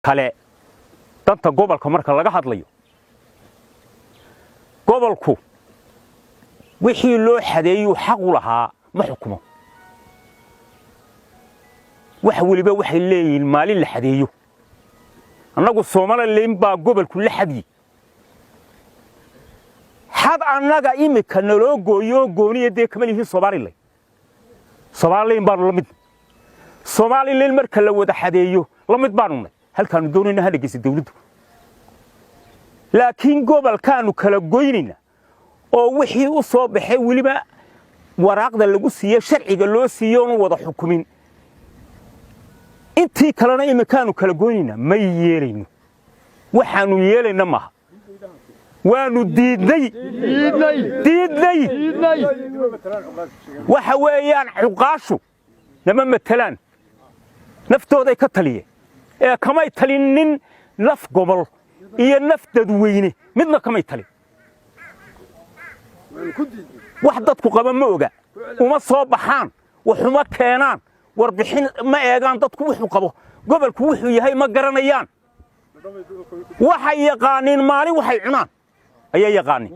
kale danta gobolka marka laga hadlayo gobolku wixii loo xadeeyo xaq u lahaa ma xukumo wax waliba waxay leeyihiin maalin la xadeeyo annagu Soomaaliland baa gobolku la xadiyay xad annaga imika naloo gooyo gooniyada kamalihi Soomaaliland baa la mid Soomaaliland marka la wada xadeeyo la mid baanu halkaan doonayna hadageysa dawladdu laakiin gobolkaanu kala goynina oo wixii u soo baxay waliba waraaqda lagu siiyay sharciga loo siiyo oo wada xukumin intii kalena imikaanu kala goynina ma yeelayno waxaanu yeelayna ma waanu diidnay waxa weeyaan cuqaashu nama matalaan naftooda ka taliyeen ee kamay talinin naf gobol iyo naf dadweyne midna kamay talin wax dadku qaba ma oga uma soo baxaan waxuma keenaan warbixin ma eegaan dadku wuxuu qabo gobolku wuxuu yahay ma garanayaan waxay yaqaaniin maalin waxay cunaan ayaa yaqaaniin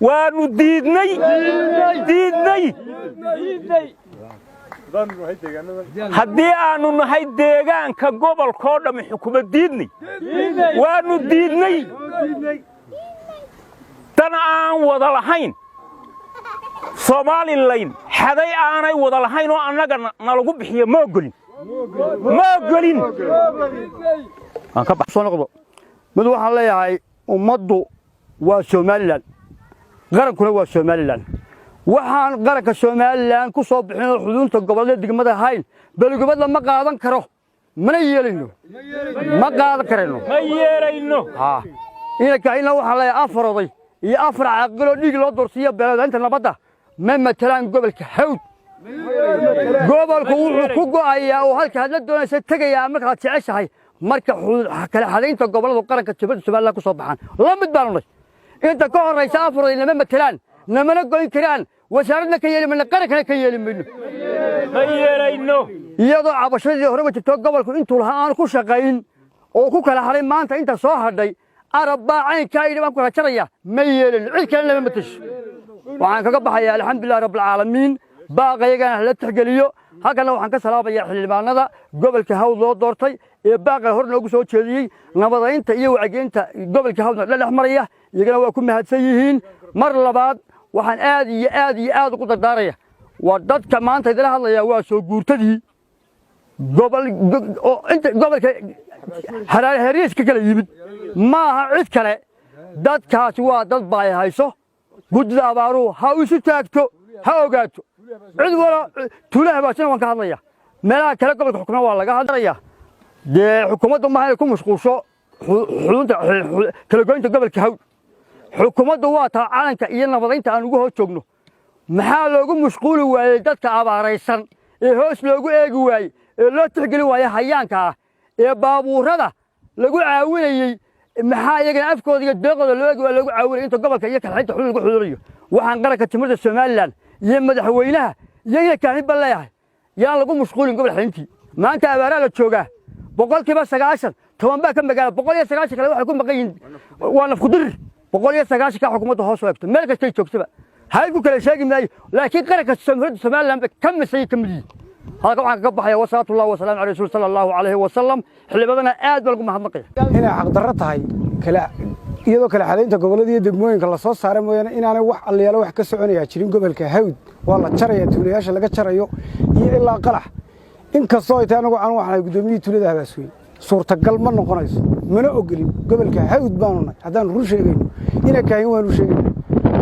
waanu diidnay haddii aanu nahay deegaanka gobolka oo dhan xukuumad diidnay waanu diidnay tan aan wada lahayn Soomaaliland xaday aanay wada lahayn oo annaga nalagu bixiyo ma ogolin aan ka baxsano qodo mid waxaan leeyahay ummaddu waa Soomaaliland qarankuna waa Soomaaliland waxaan qaranka Soomaaliland ku soo bixin xuduunta gobolada degmada hayn balgobada ma qaadan karo mana yeelayno ma qaadan karayno ina kaayna waxa la afraday iyo afar aqalo dhig loo doorsiyo beelada inta nabada ma matalaan gobolka hawd gobolku wuxuu ku go'ayaa oo halka hadla doonaysa tagaya marka jeceshahay marka kala xadaynta gobolada qaranka Soomaaliland ku soo baxaan la mid baan inta ka horeysa afraday lama matalaan namana goyn karaan wasaaradna ka yeelimayna qarankana ka yeelimayno ma yeelayno iyadoo cabashadii hore wajibto gobolku intuu lahaa aan ku shaqayn oo ku kala haray maanta inta soo hadhay arabaa caynka ay dhibaan ku rajaraya ma yeelin cid kale lama matash waxaan kaga baxayaa alxamdulillaah rabbil caalamiin baaqaygana la tixgeliyo halkana waxaan ka salaabayaa xildhibaanada gobolka hawd loo doortay ee baaqa hor noogu soo jeediyay nabadaynta iyo wacyigelinta gobolka hawdna dhex maraya iyagana waa ku mahadsan yihiin mar labaad waxaan aad ugu dardaaraya waa dadka maanta idin hadlaya waa soo guurtadii gobolka hariiska kala yimid maaha cid kale dadkaasi waa dad baay hayso gudida abaaruhu ha isu taagto ha ogaato cid wala tuulaha baasina waan ka hadlaya meelaha kale gobolka xukuumada waa laga hadlaya dee xukuumaddu ma ay ku mashquulsho xulunta kala goynta gobolka hawd xukuumaddu waa taa calanka iyo nabadaynta aan ugu hoos joogno maxaa loogu mashquuli waayay dadka abaaraysan ee hoos loogu eegi waayay ee loo tixgelin waayay hayaanka ee baabuurada lagu caawinayay maxaa iyagana afkooda iyo deeqooda loo eegi waa lagu caawinay inta gobolka iyo kala xidta xulun lagu xudurayo waxaan qaranka timirta Soomaaliland iyo madaxweynaha iyaga kaahin baleeyahay yaan lagu mashquulin gobol xintii maanta abaara la joogaa boqolkiiba 90 toban baa ka magaala 190 kale waxay ku maqayn waa nafku dir 190 ka xukuumadda hoos u eegto meel kasta ay joogtaba hay ku kala sheegi maayo laakiin qaranka Soomaaliland ka misay kamidi halka waxaan ka baxaya wasalaatu wa salaam alayhi sallallahu alayhi wa sallam xilibadana aad bal ku mahadnaqay inay xaq darro tahay kala iyadoo kala xadaynta gobolada iyo degmooyinka la soo saaray mooyana inaanay wax aliyaalo wax ka soconaya jirin gobolka hawd waa la jaraya tuulayaasha laga jarayo iyo ilaa qalax in kastoo ay tahay anagu aan waxay gudoomiyay tuulada habaasweyn suurtagal ma noqonayso mana ogolin gobolka hawd baanu nahay hadaan run sheegayno ina kaahin waanu sheegayno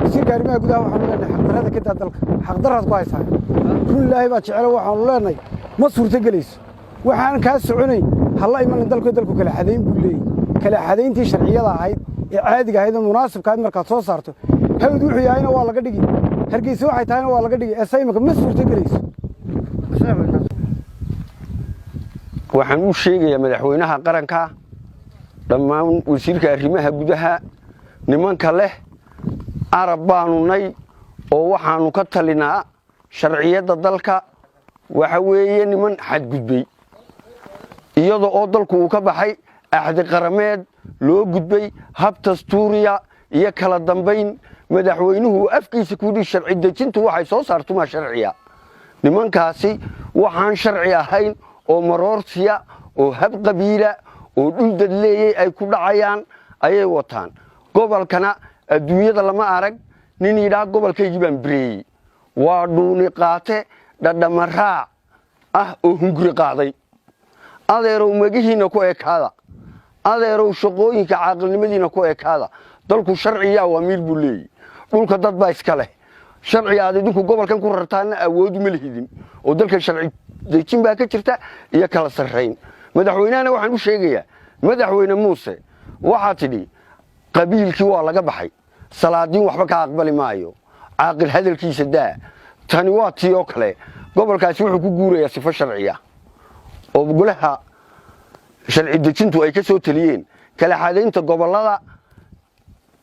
wasiirka arrimaha gudaha waxaanu leenahay xaq darrada ka daa dalka xaq darrad ku haysaa run ilaahay baa jecel waxaanu leenahay ma suurtagelayso waxaan ka soconayn halla iman dalku kala xadayn buu leeyahay kala xadayntii sharciyada ahayd ee caadiga ahayd oo munaasabka marka soo saarto hawd wuxuu yahayna waa laga dhigi hargeysa waxay tahayna waa laga dhigi asaymaka ma suurtagelayso waxaan u sheegayaa madaxweynaha qaranka dhammaan wasiirka arrimaha gudaha nimanka leh arab baanu nay oo waxaanu ka talinaa sharciyada dalka waxa weeye niman xad gudbay iyada oo dalku uu ka baxay axdi qarameed loo gudbay hab dastuuriya iyo kala dambayn madaxweynuhu afkiisa ku yidhi sharci dejintu waxay soo saartumaa sharciya nimankaasi waxaan sharci ahayn oo maroorsiya oo hab qabiila oo dhul dad leeyay ay ku dhacayaan ayay wataan gobolkana adduunyada lama arag nin yidhaa gobolkaygii baan bireeyey waa dhuuni qaate dhadhama raac ah oo hunguri qaaday adeerow magihiinna ku ekaada adeerow shaqooyinka caaqilnimadiina ku ekaada dalku sharciya waa miir buu leeyahy dhulka dad baa iska leh sharci aad idinku gobolkan ku rartaana awood ma lihidin oo dalka sharci dejin baa ka jirta iyo kala sarreyn madaxweynahana waxaan u sheegayaa madaxweyne muuse waxaa tidhi qabiilkii waa laga baxay salaadiin waxba ka aqbali maayo caaqil hadalkiisa daa tani waa tii oo kale gobolkaasi wuxuu ku guurayaa sifo sharciya oo golaha sharci dejintu ay ka soo taliyeen kala xadaynta gobolada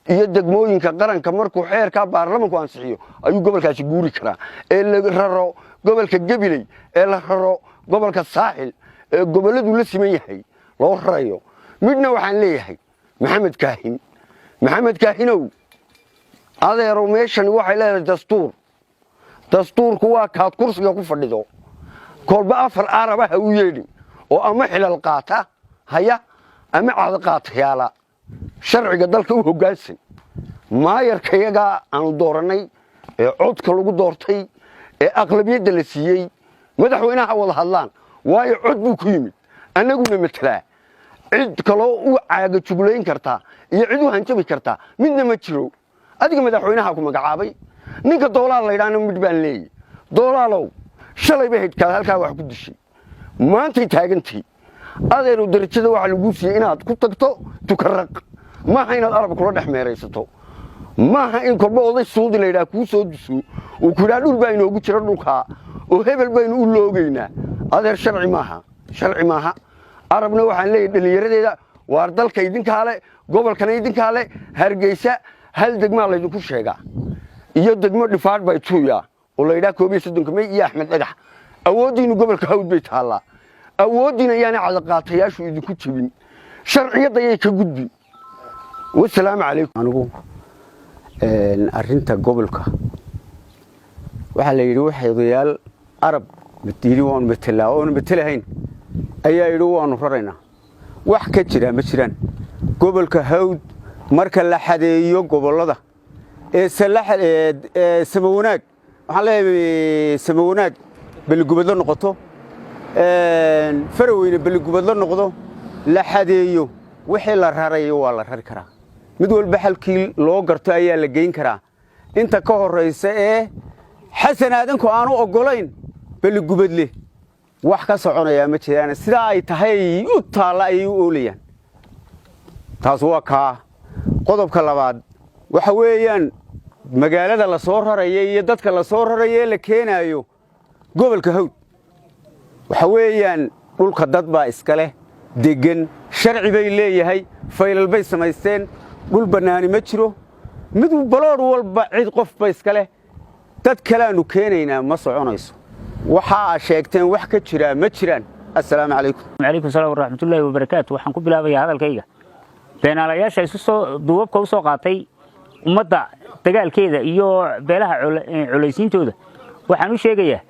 iyo degmooyinka qaranka markuu xeerka baarlamanku ansixiyo ayuu gobolkaasi guuri karaa ee la raro gobolka Gabiley ee la raro gobolka Saaxil ee goboladu la siman yahay loo rarayo midna waxaan leeyahay maxamed kaahinow adeero meeshan waxay leedahay dastuurku waa kaad kursiga ku fadhido kolba afar arabaha u yeedhin oo ama xilal qaata haya ama cad qaatayaala sharciga dalka u hoggaansan maayarkayaga aanu dooranay ee codka lagu doortay ee aqlabiyadda la siiyey madaxweynaha wada hadlaan waayo cod buu ku yimid annaguna matalaa cid kaloo u caaga jublayn kartaa iyo cid u hanjabi kartaa midna ma jiro adiga madaxweynaha ku magacaabay ninka doolaal la yidhaahdo mid baan leeyahay doolaalow shalay bay haydkaad halkaa wax ku dishay maantay taagantay adeeru darajada waxa lagu siiyay inaad ku tagto tukarraq maaha inaad arab kula dhex meeraysato maaha in kolba oday suudi la yidhaah kuu soo duso uu ku yidhaah dhul baa inoogu jira dhulkaa oo hebel baynu u loogaynaa adeer sharci maaha arabna waxaan leeyahay dhallinyaradeeda waar dalka idinkaa le gobolkana idinkaa le hargeysa hal degmaa laydinku sheegaa iyo degmo dhifaadh bay tuuyaa oo la yidhaah 31 May iyo Axmed Dhagax awooddiinu gobolka hawd bay taallaa awooddiina ayaana cadaqaatayaashu idinku jebin sharciyadda ayay ka gudbin wasalaamu calaykum anigu arrinta gobolka waxaa la yidhi waxay odayaal arab yidhi waanu matalaa oonu matalahayn ayaa yidhi waanu raraynaa wax ka jira ma jiraan gobolka hawd marka la xadeeyo gobollada ee samawanaag waxaan leeyahay samawanaag beligubadla noqoto faraweyne beligubadla noqdo la xadeeyo wixii la rarayo waa la rari karaa mid walba halkii loo garto ayaa la geyn karaa inta ka horeysa ee xasan aadanku aanu ogolayn beligubadle wax ka soconaya ma jiraan sida ay tahay u taala ay u oolayaan taas waa ka qodobka labaad waxa weeyaan magaalada la soo rarayay iyo dadka la soo rarayay la keenayo gobolka hawd waxa weeyaan dhulka dad baa iska leh degan sharci bay leeyahay faylal bay samaysteen dhul banaani ma jiro mid balood walba cid qof ba iska leh dad kale aanu keenaynaa ma soconayso waxa sheegteen wax ka jira ma jiraan assalaamu calaykum salaam waraxmatullaahi wabarakaatu waxaan ku bilaabayaa hadalkayga beenaalayaasha isu soo duubabka u soo qaatay ummadda dagaalkeeda iyo beelaha culaysiintooda waxaan u sheegayaa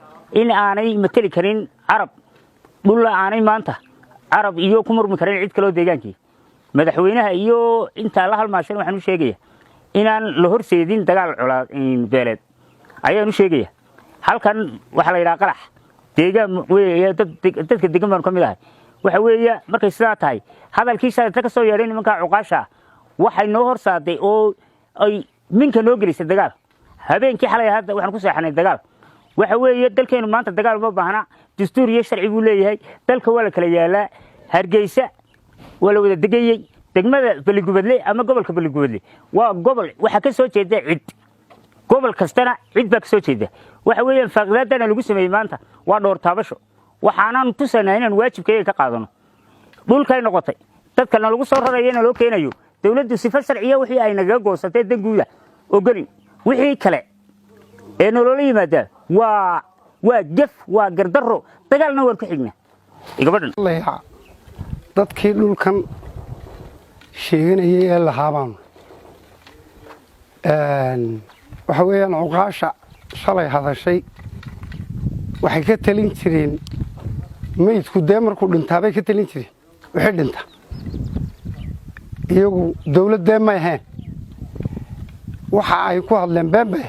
in aanay matali karin carab dhulla aanay maanta carab iyo ku murmi karin cid kaloo deegaankii madaxweynaha iyo inta la halmaashan waxaan u sheegayaa inaan la horseedin dagaal beeleed ayaan u sheegayaa halkan waxa la yiraahdaa qarax deegaan weeye dadka deegaan baan ka mid ahay waxa weeye markay sidaa tahay hadalkiisa ka soo yeeray nimanka cuqaasha waxay noo horsaaday oo ay minka noo gelisay dagaal habeenkii xalay hadda waxaan ku seexanay dagaal waxa weeye dalkeenu maanta dagaal ma baahna dastuur iyo sharci buu leeyahay dalka waa la kala yaalaa hargeysa waa la wada degayay degmada beligubadle ama gobolka beligubadle waa gobol waxa ka soo jeeda cid gobol kastana cid baa ka soo jeeda waxa weeyaan faqradana lagu sameeyay maanta waa dhowr taabasho waxaanan tusanaa inaan waajibkayga ka qaadano dhulkay noqotay dadkana lagu soo rarayna loo keenayo dawladdu sifar sharciya wixii ay naga goosatay danguuda ogolin wixii kale ee nolol yimaada waa gaf waa gardaro dagaalna war ku xigna gabadhan dadkii dhulkan sheeganayay ee lahaabaan waxa weeyaan cuqaasha shalay hadashay waxay ka talin jireen meydku dee markuu dhintaabay ka talin jireen wixii dhinta iyagu dawladdee may ahayn waxa ay ku hadleen been bay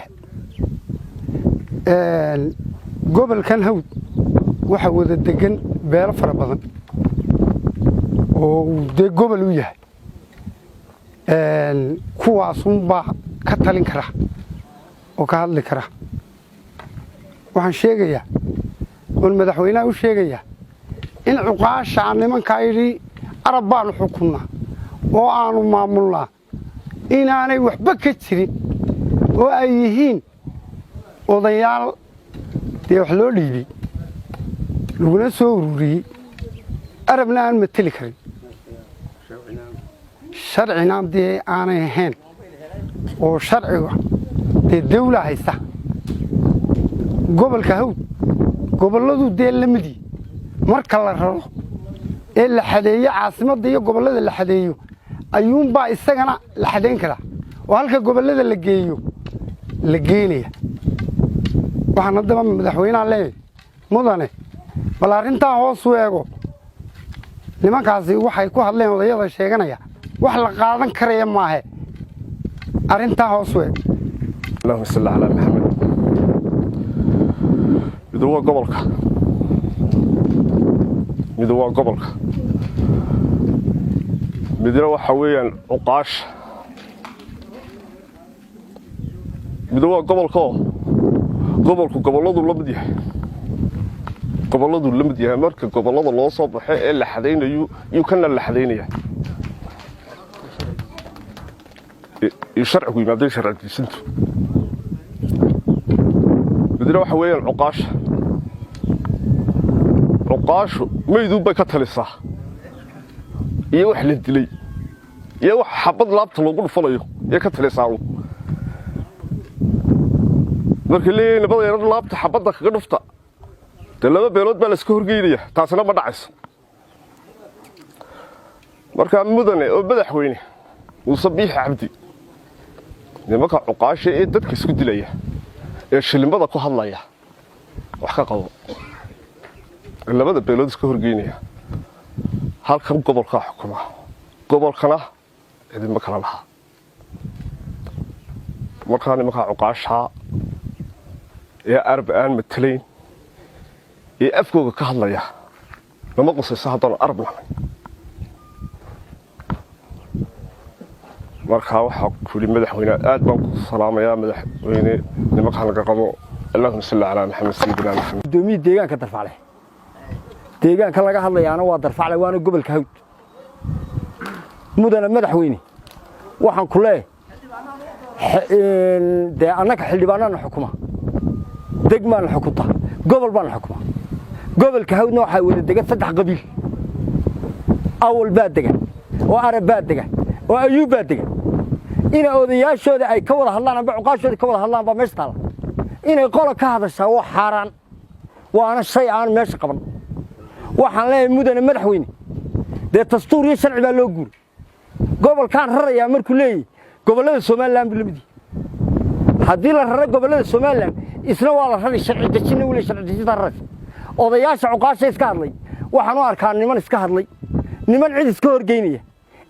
ahayd gobolkan hawd waxa wada degan beelo fara badan oo dee gobol u yahay kuwaasunbaa ka talin kara oo ka hadli kara waxaan sheegayaa oon madaxweynaha u sheegayaa in cuqaashaa nimankaa yidhi arab baanu xukunnaa oo aanu maamulnaa inaanay waxba ka jirin oo ay yihiin odayaal dee wax loo dhiibay laguna soo ururiyey arabna aan mateli karin sharcina dee aanay ahayn oo sharciga dee dawla haysta gobolka hawd gobolladu dee lamidii marka la raro ee la xadeeyo caasimadda iyo gobollada la xadeeyo ayuunbaa isagana la xadayn karaa oo halka gobollada la geeyo la geenaya waxaan haddaba madaxweynaha leeyahay mudane bal arrintaa hoos u eego nimankaasi waxay ku hadleen odayada sheeganaya wax la qaadan karaya maahe arrintaa hoos u eeg اللهم صل على محمد midowga gobolka midna waxa weeyaan cuqaasha midowga gobolka gobolku gobolladu la mid yahay marka gobollada loo soo baxo ee la xadaynayo iyo kana la xadaynaya sharcigu yimaadeen sharcidiisintu midna waxa weeyaan cuqaashu meydun bay ka talisaa iyo wax la dilay iyo wax xabad laabta loogu dhufanayo ee ka talisaa markii leeyahay nabadayna laabta xabadda kaga dhufta dee laba beelood baa la iska horgeynaya taasina ma dhacayso markaa mudane oo madaxweyne muuse biixi cabdi nimanka cuqaasha ee dadka isku dilaya ee shilimada ku hadlaya wax ka qabo labada beelood iska horgeynaya halkan gobolka xukuma gobolkana idinma kala laha markaa nimanka cuqaasha ee arab aan matalayn ee afkooga ka hadlaya lama qusayso haddaan arab nahay markaa waxaa ku yidhi madaxweyne aad baan ku salaamayaa madaxweyne nimanka laga qabo allahumma salli calaa maxamed sayyidina maxamed gudoomiye deegaanka darfacle deegaanka laga hadlayaana waa darfacle waana gobolka hawd mudane madaxweyne waxaan ku leeyahay dee annaga xildhibaanana xukuma degmaana xukunta gobol baana xukuma gobolka hawdna waxaa wada degan 3 qabiil awal baa degan oo arab baa degan oo ayuub baa degan ina odayaashooda ay ka wada hadlaan amba cuqaashooda ka wada hadlaan baa meesha taala inay qola ka hadashaa waa xaaraan waana shay aan meesha qaban waxaan leeyahay mudane madaxweyne dee dastuur iyo sharci baa loo guuray gobolkaan rarayaa markuu leeyahay gobollada Soomaaliland bilamidi haddii la raro gobollada Soomaaliland isna waa la raray sharci dejin wali sharci dejin raray odayaasha cuqaasha iska hadlay waxaan u arkaa niman iska hadlay niman cid iska horgeynaya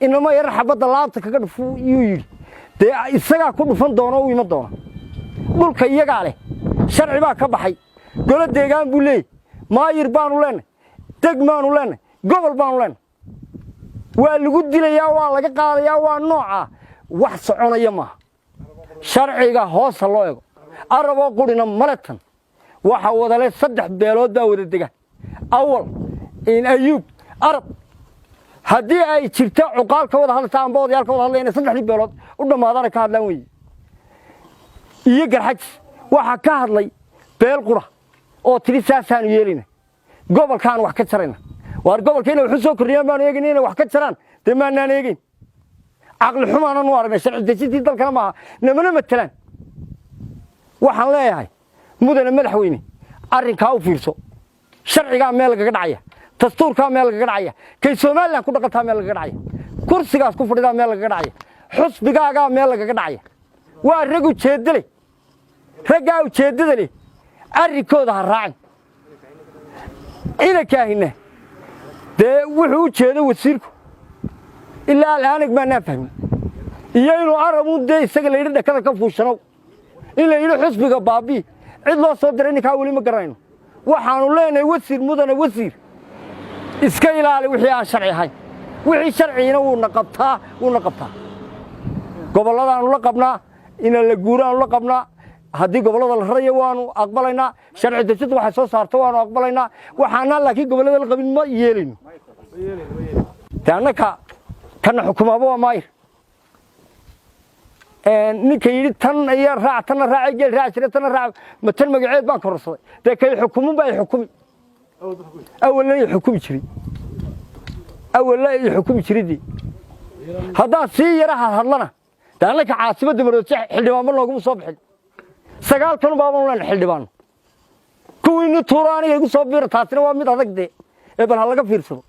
inama yar xabada laabta kaga dhufo iyuu yiri dee isagaa ku dhufan doono u iman doona dhulka iyagaa leh sharci baa ka baxay golo deegaan buu leeyahay maayir baanu leenahay degmaanu leenahay gobol baanu leenahay waa lagu dilayaa waa laga qaadayaa waa nooca wax soconaya maaha sharciga hoos loo eego araboo qurina malatan waxa wada leh 3 beelood baa wada degan awal in ayuub arab haddii ay jirto cuqaal ka wada hadlaysa amba odayaal ka wada hadlayna 3 beelood u dhamaadana ka hadlaan weeye iyo garxaj waxa ka hadlay beel qura oo tiri saasaan yeelina gobolkaan wax ka jarayna waar gobolkeena wuxuu soo kordhiyay baan eegnayna wax ka jaraan damaanaan eegin aqli xumaana nu aragnay sharci dejintii dalkana ma namana matalaan waxaan leeyahay mudane madaxweyne arrinka u fiirso sharciga meel laga dhacaya dastuurkaa meel lagaga dhacaya kay somalilan ku dhaqantaa meel lagaga dhacaya kursigaas ku fadhidaa meel lagaga dhacaya xusbigaagaa meel lagaga dhacaya waa rag ujeeddo leh raggaa ujeeddada leh arrinkooda ha raacin inankaahina dee wuxuu u jeedo wasiirku ilaa al'aanag maanaa fahmin iyo inuu arabuun dee isaga layidhi dhakada ka fuushanow in la yidhi xusbiga baabii cid loo soo diray ninkaa weli ma garanayno waxaanu leenahay wasiir mudane wasiir iska ilaali wixii aan sharci ahayn wixii sharciina wuuna qabtaa gobolladaanu la qabnaa ina la guuraanu la qabnaa haddii gobollada la rarayo waanu aqbalaynaa sharci dejinta waxay soo saarto waanu aqbalaynaa waxaanaan laakiin gobollada la qabin ma yeelayno de annaka kana xukumaaba waa maayir ninka yidhi tan iyo raac tanna raaca geel raaci jira tanna raac ma tan magaceed baan kororsaday dee kay xukumin baa xukumi awalna ay xukumi jiray jiridii haddaan sii yaraha hadlana de annaka caasimadda maroodje xildhibaanba nooguma soo bixin 9 tan baaban leen xildhibaan kuwiina tuuraaniga igu soo biira taasina waa mid adag de ee bal ha laga fiirsado